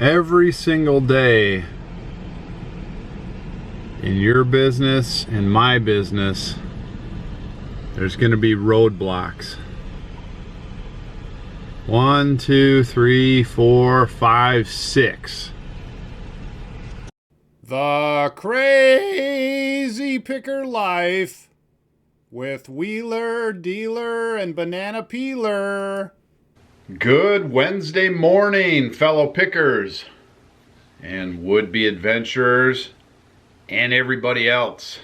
Every single day in your business and my business, there's going to be roadblocks. 1, 2, 3, 4, 5, 6. The Crazy Picker Life with Wheeler, Dealer, and Banana Peeler. Good Wednesday morning, fellow pickers and would-be adventurers and everybody else.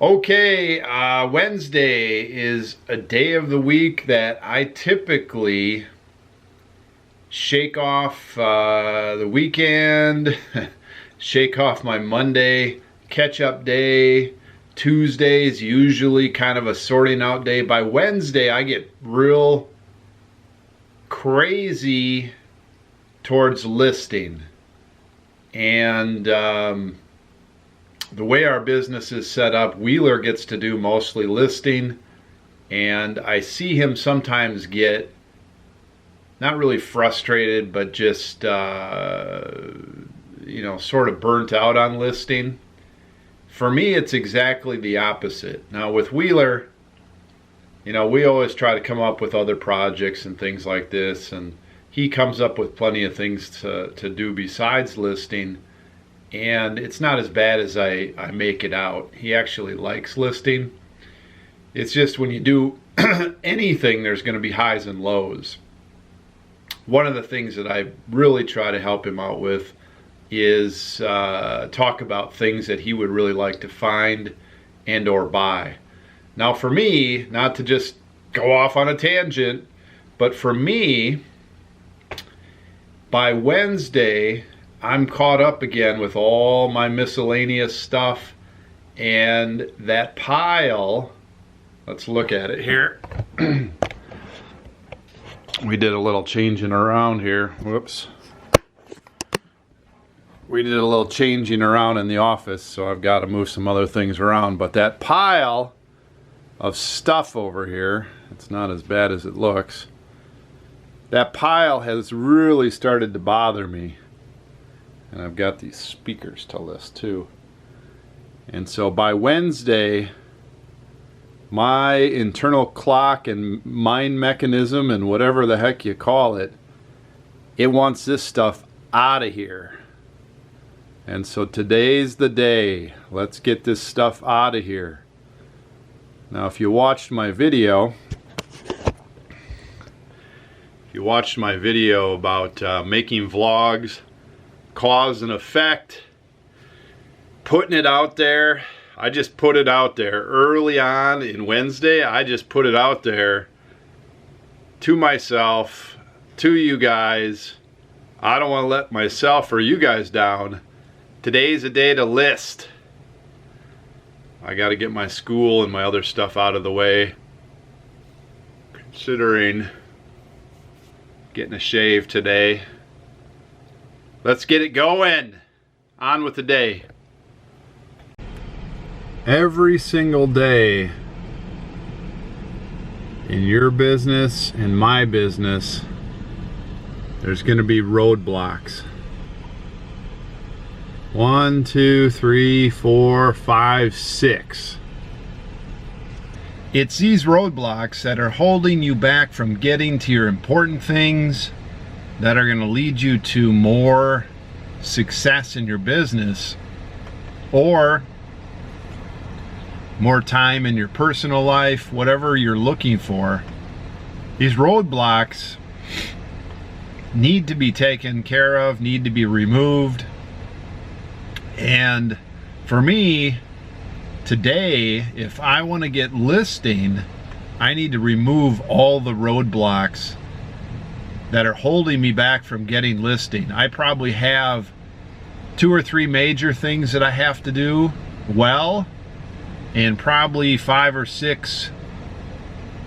Okay, Wednesday is a day of the week that I typically shake off the weekend, shake off my Monday catch-up day. Tuesday is usually kind of a sorting out day. By Wednesday, I get real crazy towards listing. And the way our business is set up, Wheeler gets to do mostly listing. And I see him sometimes get not really frustrated, but just, sort of burnt out on listing. For me, it's exactly the opposite. Now with Wheeler, we always try to come up with other projects and things like this, and he comes up with plenty of things to do besides listing, and it's not as bad as I make it out. He actually likes listing. It's just when you do anything, there's going to be highs and lows. One of the things that I really try to help him out with is talk about things that he would really like to find and or buy. Now for me, not to just go off on a tangent, but for me, by Wednesday, I'm caught up again with all my miscellaneous stuff, and that pile, let's look at it here. We did a little changing around here. Whoops. We did a little changing around in the office, so I've got to move some other things around. But that pile of stuff over here, it's not as bad as it looks. That pile has really started to bother me. And I've got these speakers to list too. And so by Wednesday, my internal clock and mind mechanism and whatever the heck you call it, it wants this stuff out of here. And so today's the day. Let's get this stuff out of here. Now if you watched my video, about making vlogs, cause and effect, putting it out there, I just put it out there early on in Wednesday. I just put it out there to myself, to you guys. I don't want to let myself or you guys down. Today's a day to list. I got to get my school and my other stuff out of the way. Considering getting a shave today. Let's get it going. On with the day. Every single day in your business and my business, there's going to be roadblocks. 1, 2, 3, 4, 5, 6. It's these roadblocks that are holding you back from getting to your important things that are going to lead you to more success in your business or more time in your personal life, whatever you're looking for. These roadblocks need to be taken care of, need to be removed. And for me, today, if I want to get listing, I need to remove all the roadblocks that are holding me back from getting listing. I probably have 2 or 3 major things that I have to do well, and probably 5 or 6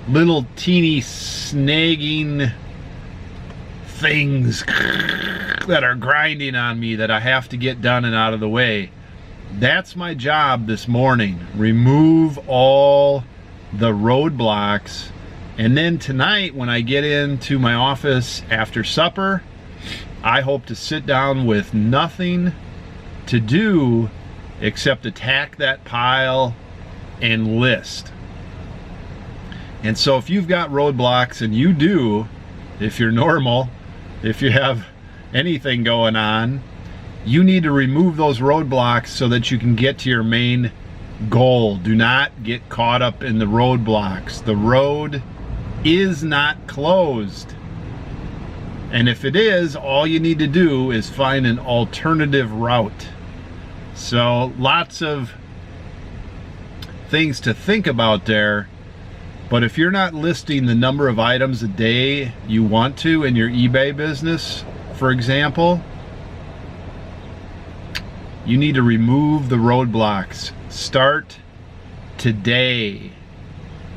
little teeny snagging things that are grinding on me that I have to get done and out of the way. That's my job this morning. Remove all the roadblocks And then tonight when I get into my office after supper, I hope to sit down with nothing to do except attack that pile and list. And so if you've got roadblocks, and you do, if you're normal, if you have anything going on, you need to remove those roadblocks so that you can get to your main goal. Do not get caught up in the roadblocks. The road is not closed. And if it is, all you need to do is find an alternative route. So lots of things to think about there. But if you're not listing the number of items a day you want to in your eBay business, for example, you need to remove the roadblocks. Start today.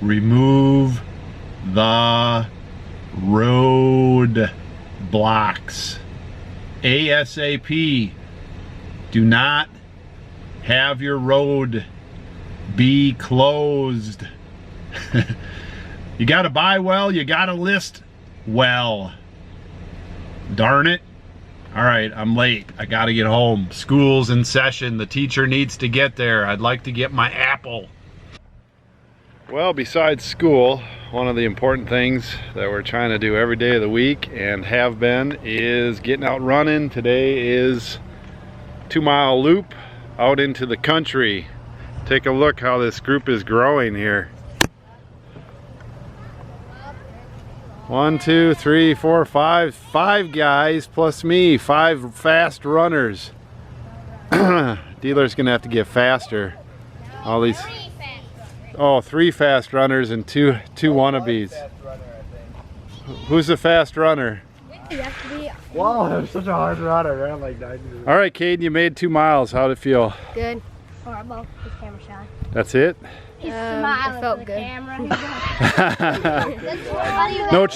Remove the roadblocks. ASAP. Do not have your road be closed. You gotta buy well, you gotta list well. Darn it. All right, I'm late. I gotta get home. School's in session. The teacher needs to get there. I'd like to get my apple. Well, besides school, one of the important things that we're trying to do every day of the week and have been is getting out running. Today is 2-mile loop out into the country. Take a look how this group is growing here. 1, 2, 3, 4, 5. 5 guys plus me. 5 fast runners. Dealer's gonna have to get faster. All these. Oh, 3 fast runners and two wannabes. Who's the fast runner? Wow, I'm such a hard runner. I ran like 90. All right, Caden, you made 2 miles. How'd it feel? Good. Horrible. The camera shy. That's it? It felt good.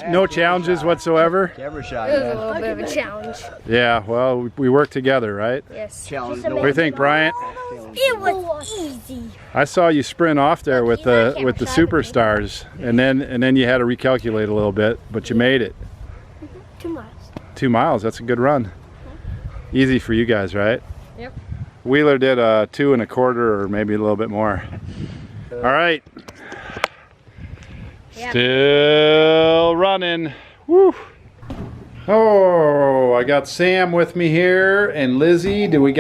No challenges whatsoever? Camera shot. It was a little bit of a challenge. Yeah, well, we work together, right? Yes. Challenge. What do you think, Bryant? It was easy. I saw you sprint off there with the superstars, and then you had to recalculate a little bit, but you made it. 2 miles. 2 miles, that's a good run. Easy for you guys, right? Yep. Wheeler did a 2 1/4 or maybe a little bit more. All right. Yeah. Still running. Woo. Oh, I got Sam with me here and Lizzie. Did we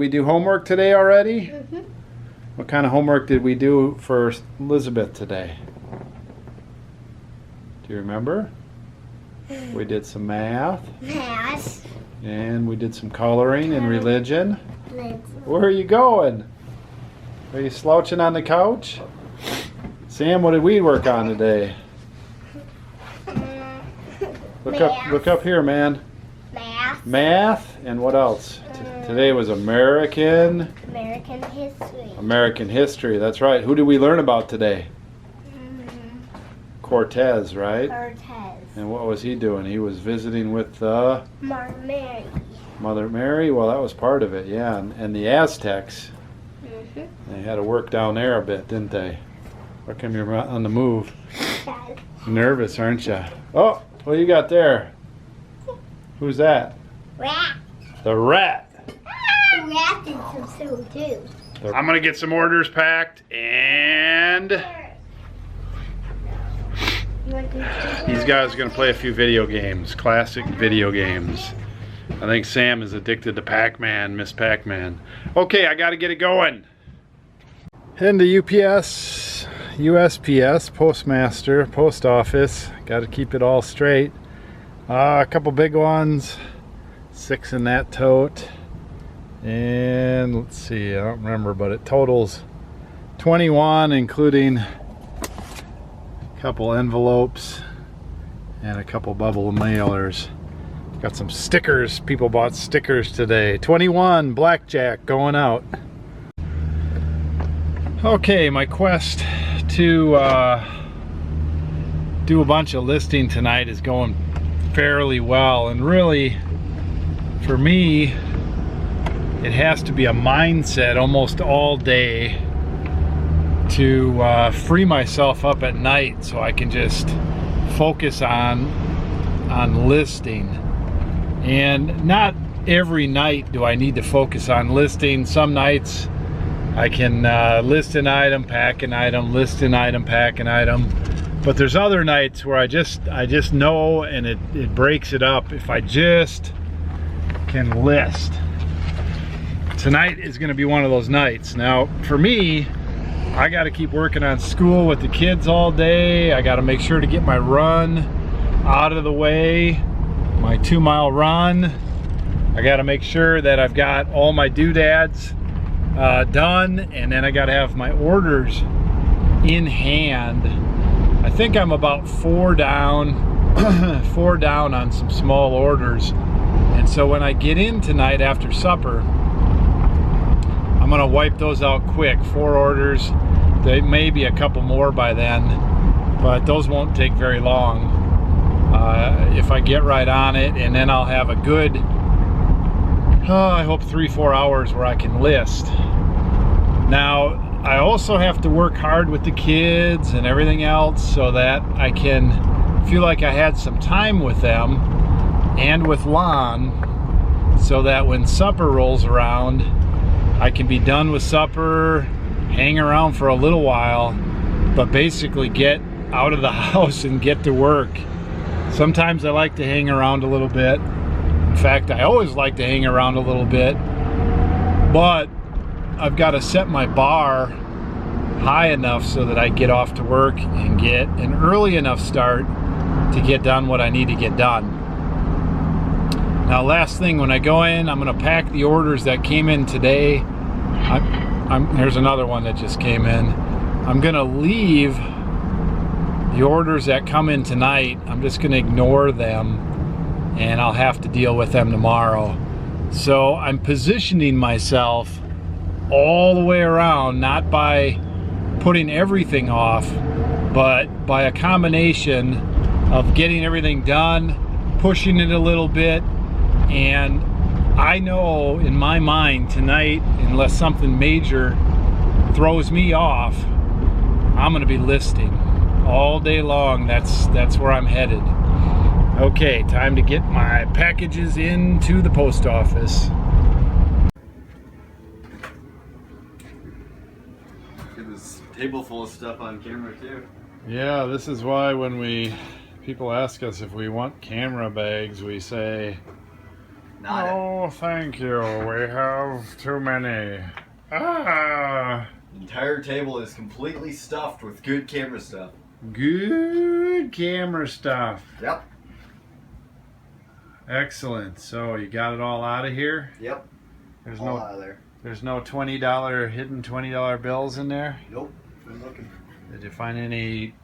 do homework today already? Mm-hmm. What kind of homework did we do for Elizabeth today? Do you remember? We did some math. Math. And we did some coloring and religion. Where are you going? Are you slouching on the couch? Sam, what did we work on today? Look up here, man. Math. Math, and what else? Today was American History. American history, that's right. Who did we learn about today? Cortez, right? Cortez. And what was he doing? He was visiting with Mother Mary. Mother Mary? Well, that was part of it, yeah. And the Aztecs. They had to work down there a bit, didn't they? How come you're on the move? Nervous, aren't you? Oh, what do you got there? Who's that? Rat. The rat. The rat did some food too. I'm gonna get some orders packed, and these guys are gonna play a few video games, classic video games. I think Sam is addicted to Pac-Man, Miss Pac-Man. Okay, I gotta get it going. Heading to UPS, USPS, Postmaster, Post Office. Gotta keep it all straight. A couple big ones, 6 in that tote. And let's see, I don't remember, but it totals 21, including a couple envelopes and a couple bubble mailers. Got some stickers. People bought stickers today. 21 blackjack going out. Okay, my quest to do a bunch of listing tonight is going fairly well, and really for me it has to be a mindset almost all day to free myself up at night so I can just focus on listing. And not every night do I need to focus on listing. Some nights I can list an item, pack an item, list an item, pack an item. But there's other nights where I just know, and it breaks it up if I just can list. Tonight is going to be one of those nights. Now for me, I got to keep working on school with the kids all day. I got to make sure to get my run out of the way, my 2-mile run. I got to make sure that I've got all my doodads done, and then I got to have my orders in hand. I think I'm about 4 down, 4 down on some small orders. And so when I get in tonight after supper, I'm gonna wipe those out quick. 4 orders. There may be a couple more by then, but those won't take very long if I get right on it. And then I'll have a good, I hope 3-4 hours where I can list. Now, I also have to work hard with the kids and everything else so that I can feel like I had some time with them and with Lon, so that when supper rolls around, I can be done with supper, hang around for a little while, but basically get out of the house and get to work. Sometimes I like to hang around a little bit. In fact, I always like to hang around a little bit, but I've got to set my bar high enough so that I get off to work and get an early enough start to get done what I need to get done. Now, last thing, when I go in, I'm going to pack the orders that came in today. Here's another one that just came in. I'm going to leave the orders that come in tonight. I'm just going to ignore them, and I'll have to deal with them tomorrow. So I'm positioning myself all the way around, not by putting everything off, but by a combination of getting everything done, pushing it a little bit. And I know in my mind tonight, unless something major throws me off, I'm gonna be listing all day long. That's where I'm headed. Okay, time to get my packages into the post office. Get this table full of stuff on camera too. Yeah, this is why when people ask us if we want camera bags, we say, no, thank you. We have too many. The entire table is completely stuffed with good camera stuff. Good camera stuff. Yep. Excellent. So you got it all out of here? Yep. There's all out of there. There's no $20 hidden $20 bills in there? Nope. I'm looking. Did you find any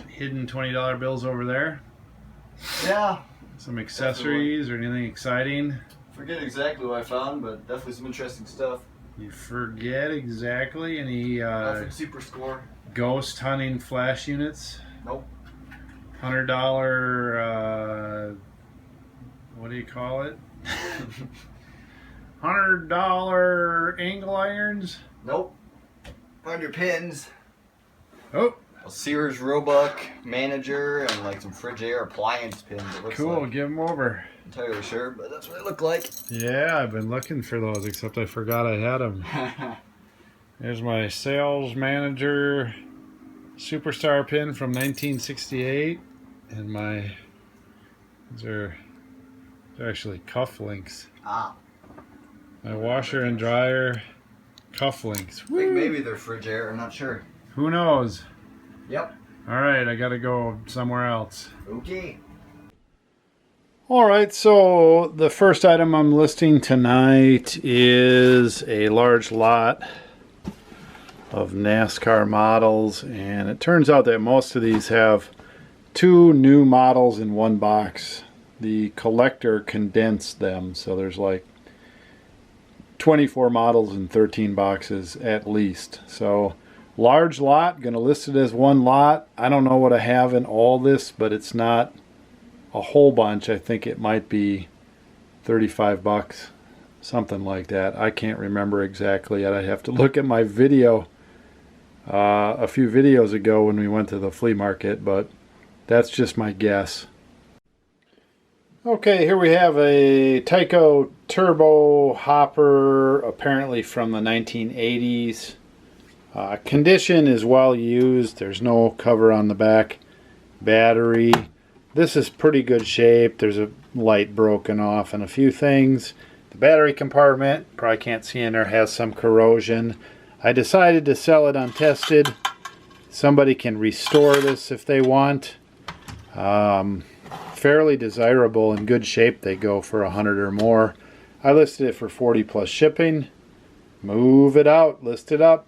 hidden $20 bills over there? Yeah. Some accessories or anything exciting? Forget exactly what I found, but definitely some interesting stuff. You forget exactly any Nothing super score. ghost hunting flash units? Nope. $100 what do you call it? $100 angle irons? Nope. Found your pins. Oh, A Sears Roebuck manager and like some Frigidaire appliance pins. It looks cool. like. Give them over. Entirely sure, but that's what it looked like. Yeah, I've been looking for those, except I forgot I had them. There's my sales manager superstar pin from 1968, and they're actually cufflinks. Ah. My washer and dryer cufflinks. I think maybe they're Frigidaire, I'm not sure. Who knows? Yep. All right, I gotta go somewhere else. Okay. All right, so the first item I'm listing tonight is a large lot of NASCAR models, and it turns out that most of these have 2 new models in one box. The collector condensed them, so there's like 24 models in 13 boxes at least. So large lot, gonna list it as one lot. I don't know what I have in all this, but it's not a whole bunch. I think it might be 35 bucks, something like that. I can't remember exactly yet. I'd have to look at my video a few videos ago when we went to the flea market, but That's just my guess. Okay, here we have a Tyco turbo hopper, apparently from the 1980s. Condition is well used. There's no cover on the back. Battery. This is pretty good shape. There's a light broken off and a few things. The battery compartment, probably can't see in there, has some corrosion. I decided to sell it untested. Somebody can restore this if they want. Fairly desirable, in good shape. They go for $100 or more. I listed it for $40 plus shipping. Move it out, list it up.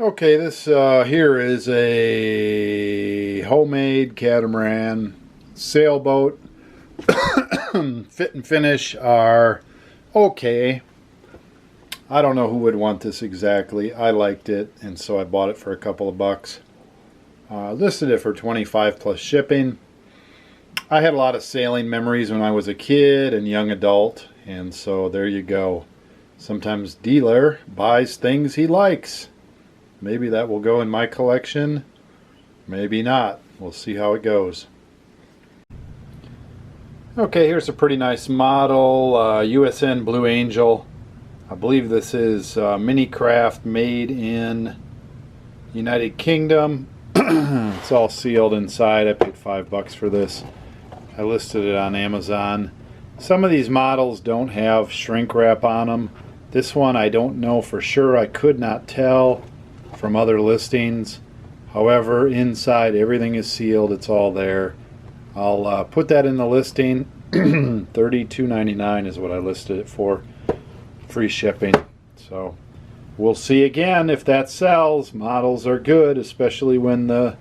Okay, this here is a homemade catamaran sailboat. Fit and finish are okay. I don't know who would want this exactly. I liked it, and so I bought it for a couple of bucks. Listed it for $25 plus shipping. I had a lot of sailing memories when I was a kid and young adult, and so there you go. Sometimes dealer buys things he likes. Maybe that will go in my collection. Maybe not. We'll see how it goes. Okay, here's a pretty nice model. USN Blue Angel. I believe this is mini craft made in United Kingdom. It's all sealed inside. I paid $5 for this. I listed it on Amazon. Some of these models don't have shrink wrap on them. This one I don't know for sure. I could not tell from other listings. However, inside everything is sealed. It's all there. I'll put that in the listing. $32.99 is what I listed it for. Free shipping. So we'll see again if that sells. Models are good, especially when the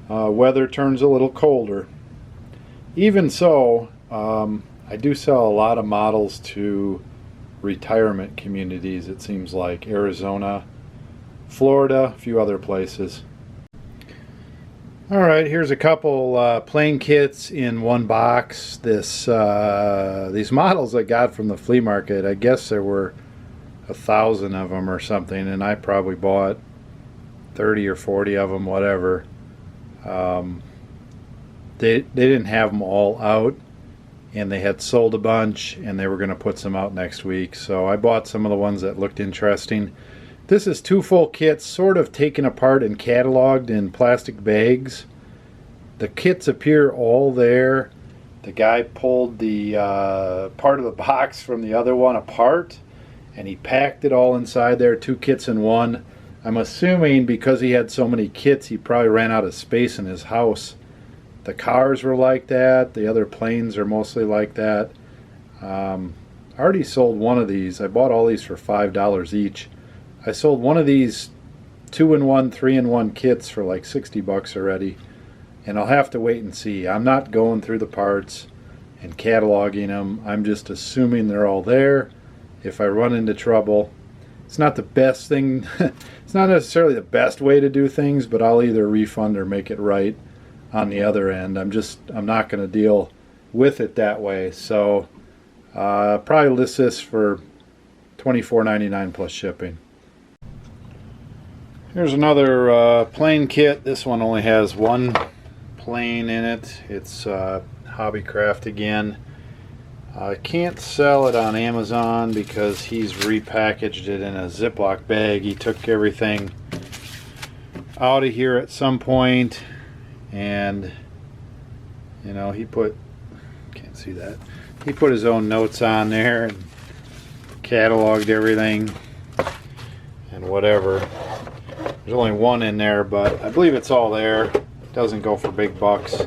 weather turns a little colder. Even so, I do sell a lot of models to retirement communities, it seems like. Arizona, Florida, a few other places. Alright, here's a couple plane kits in one box. These models I got from the flea market, I guess there were 1,000 of them or something, and I probably bought 30 or 40 of them, whatever. They didn't have them all out, and they had sold a bunch, and they were going to put some out next week. So I bought some of the ones that looked interesting. This is 2 full kits, sort of taken apart and cataloged in plastic bags. The kits appear all there. The guy pulled the part of the box from the other one apart, and he packed it all inside there, 2 kits in one. I'm assuming because he had so many kits, he probably ran out of space in his house. The cars were like that. The other planes are mostly like that. I already sold one of these. I bought all these for $5 each. I sold one of these 2-in-1, 3-in-1 kits for like $60 already. And I'll have to wait and see. I'm not going through the parts and cataloging them. I'm just assuming they're all there. If I run into trouble, it's not the best thing. It's not necessarily the best way to do things, but I'll either refund or make it right on the other end. I'm not going to deal with it that way. So probably list this for $24.99 plus shipping. Here's another plane kit. This one only has one plane in it. It's Hobbycraft again. I can't sell it on Amazon because he's repackaged it in a Ziploc bag. He took everything out of here at some point, and you know, he put, can't see that, he put his own notes on there and cataloged everything and whatever. There's only one in there, but I believe it's all there. It doesn't go for big bucks.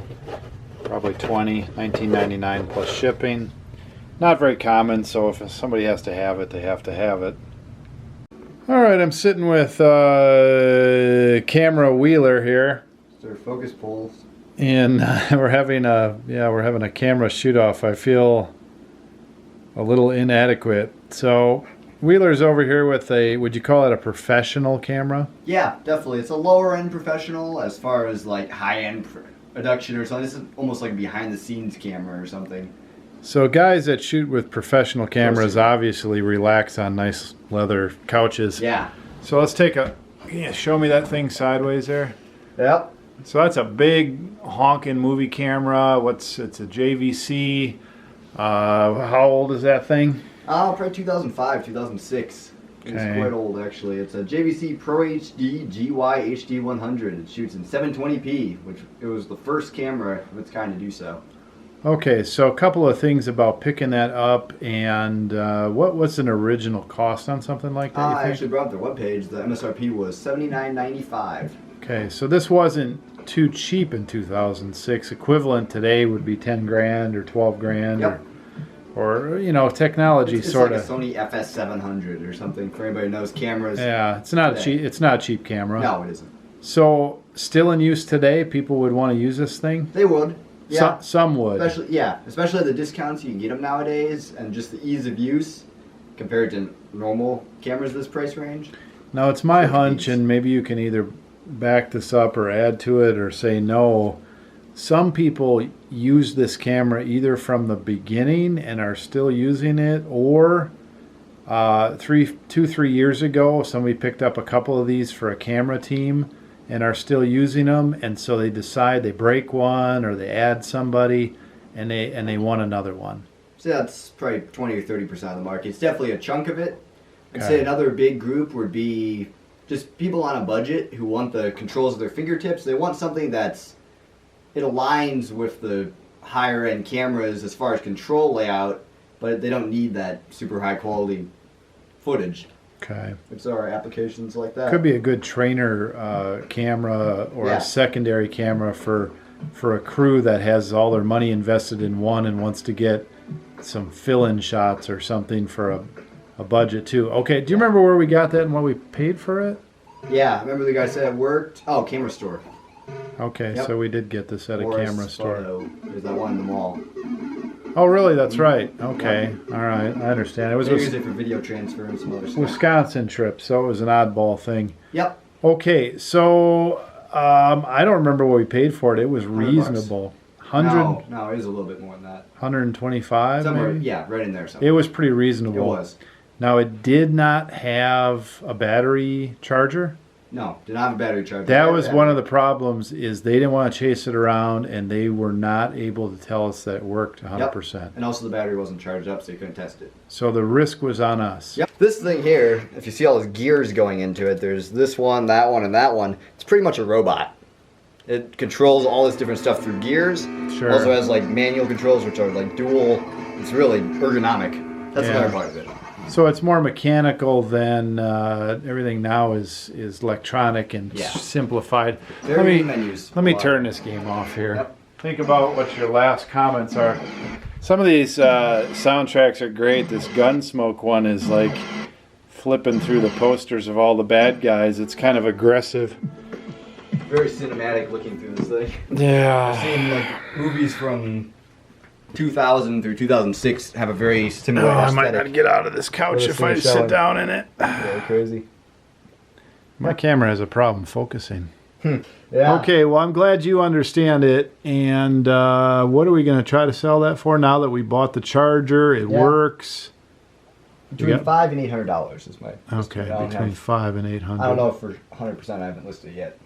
Probably $19.99 plus shipping. Not very common, so if somebody has to have it, they have to have it. Alright, I'm sitting with camera Wheeler here. Their focus poles. And we're having a camera shoot off. I feel a little inadequate. So Wheeler's over here with a, would you call it a professional camera? Yeah, definitely. It's a lower end professional as far as like high end production or something. This is almost like a behind the scenes camera or something. So guys that shoot with professional cameras obviously relax on nice leather couches. Yeah. So let's take a, show me that thing sideways there. Yep. So that's a big honking movie camera. It's a JVC. How old is that thing? Probably 2005, 2006. It's Okay. quite old, actually. It's a JVC Pro HD GY HD 100. It shoots in 720p, which it was the first camera of its kind to do so. Okay, so a couple of things about picking that up, and what's an original cost on something like that? You I think? actually brought up their webpage. The MSRP was $79.95. Okay, so this wasn't too cheap in 2006. Equivalent today would be 10 grand or 12 grand. Yep. Or you know, technology It's sort like of. a Sony FS700 or something. For anybody who knows cameras. Yeah, it's not today. cheap. It's not a cheap camera. No, it isn't. So still in use today, people would want to use this thing. They would. Yeah. Some would. Especially the discounts you can get them nowadays, and just the ease of use compared to normal cameras this price range. Now it's my hunch, and maybe you can either back this up or add to it or say no. Some people use this camera either from the beginning and are still using it, or 3 years ago somebody picked up a couple of these for a camera team and are still using them, and so they decide they break one or they add somebody and they want another one. So that's probably 20 or 30% of the market. It's definitely a chunk of it. I'd Okay. say another big group would be just people on a budget who want the controls at their fingertips. They want something it aligns with the higher end cameras as far as control layout, but they don't need that super high quality footage. Okay. Which there are applications like that. Could be a good trainer camera or Yeah. a secondary camera for a crew that has all their money invested in one and wants to get some fill-in shots or something for a budget too. Okay, do you remember where we got that and what we paid for it? Yeah, remember the guy said it worked? Oh, camera store. Okay, Yep. so we did get this at a Morris camera store. Photo. There's that one in the mall. Oh, really? That's right. Okay, all right, I understand. It was They a use it for video transfer and some other stuff. Wisconsin trip, so it was an oddball thing. Yep. Okay, so I don't remember what we paid for it. It was reasonable. 100, No, it is a little bit more than that. 125 Somewhere, maybe? yeah, right in there somewhere. It was pretty It reasonable. was. Now, it did not have a battery charger. No, did not have a battery charger. That was one of the problems, is they didn't want to chase it around, and they were not able to tell us that it worked 100%. And also the battery wasn't charged up, so you couldn't test it. So the risk was on us. Yep. This thing here, if you see all those gears going into it, there's this one, and that one. It's pretty much a robot. It controls all this different stuff through gears. Sure. Also has like manual controls, which are like dual. It's really ergonomic. That's Yeah. another part of it. So it's more mechanical than everything now is electronic and Yeah. simplified. Very menus. Let me turn this game off here. Yep. Think about what your last comments are. Some of these soundtracks are great. This Gunsmoke one is like flipping through the posters of all the bad guys. It's kind of aggressive. Very cinematic looking through this thing. Yeah. Seeing like movies from 2000 through 2006 have a very similar Oh, I might aesthetic. not get out of this couch Let us if I see sit showing. down in it. Very crazy. My camera has a problem focusing. Yeah. Okay, well, I'm glad you understand it. And what are we going to try to sell that for now that we bought the charger? It Yeah. works. Between Yep. $500 and $800 is my. Okay, estimate. I don't between have- 500 and 800. I don't know if for 100% I haven't listed it yet.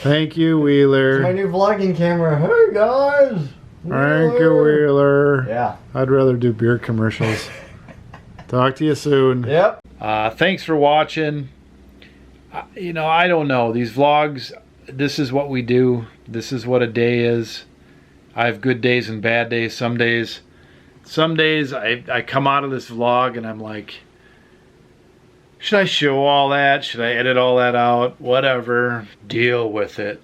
Thank you, It's my Wheeler. new vlogging camera. Hey guys. Thank you, Wheeler. Yeah. I'd rather do beer commercials. Talk to you soon. Yep. Thanks for watching. I don't know. These vlogs, this is what we do. This is what a day is. I have good days and bad days. Some days I come out of this vlog and I'm like, should I show all that? Should I edit all that out? Whatever. Deal with it.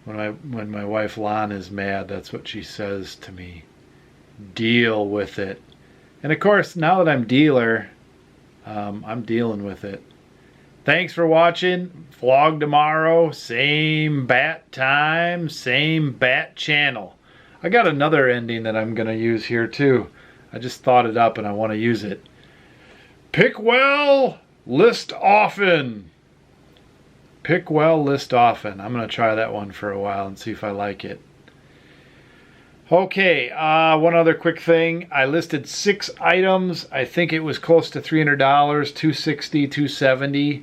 When my wife Lon is mad, that's what she says to me. Deal with it. And of course, now that I'm dealer, I'm dealing with it. Thanks for watching. Vlog tomorrow. Same bat time. Same bat channel. I got another ending that I'm going to use here too. I just thought it up and I want to use it. Pick well, list often. Pick well, list often. I'm going to try that one for a while and see if I like it. Okay, one other quick thing. I listed 6 items. I think it was close to $300, $260, $270.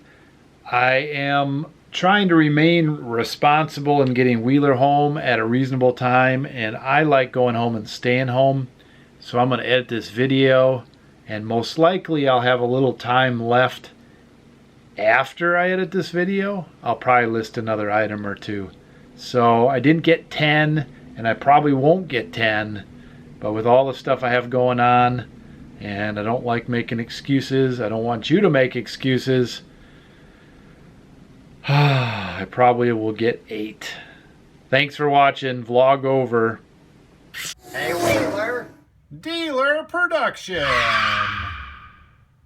I am trying to remain responsible and getting Wheeler home at a reasonable time, and I like going home and staying home. So I'm going to edit this video, and most likely I'll have a little time left after I edit this video. I'll probably list another item or two. So I didn't get 10, and I probably won't get 10, but with all the stuff I have going on, and I don't like making excuses, I don't want you to make excuses, I probably will get 8. Thanks for watching. Vlog over. Hey, Wheeler. Dealer Production.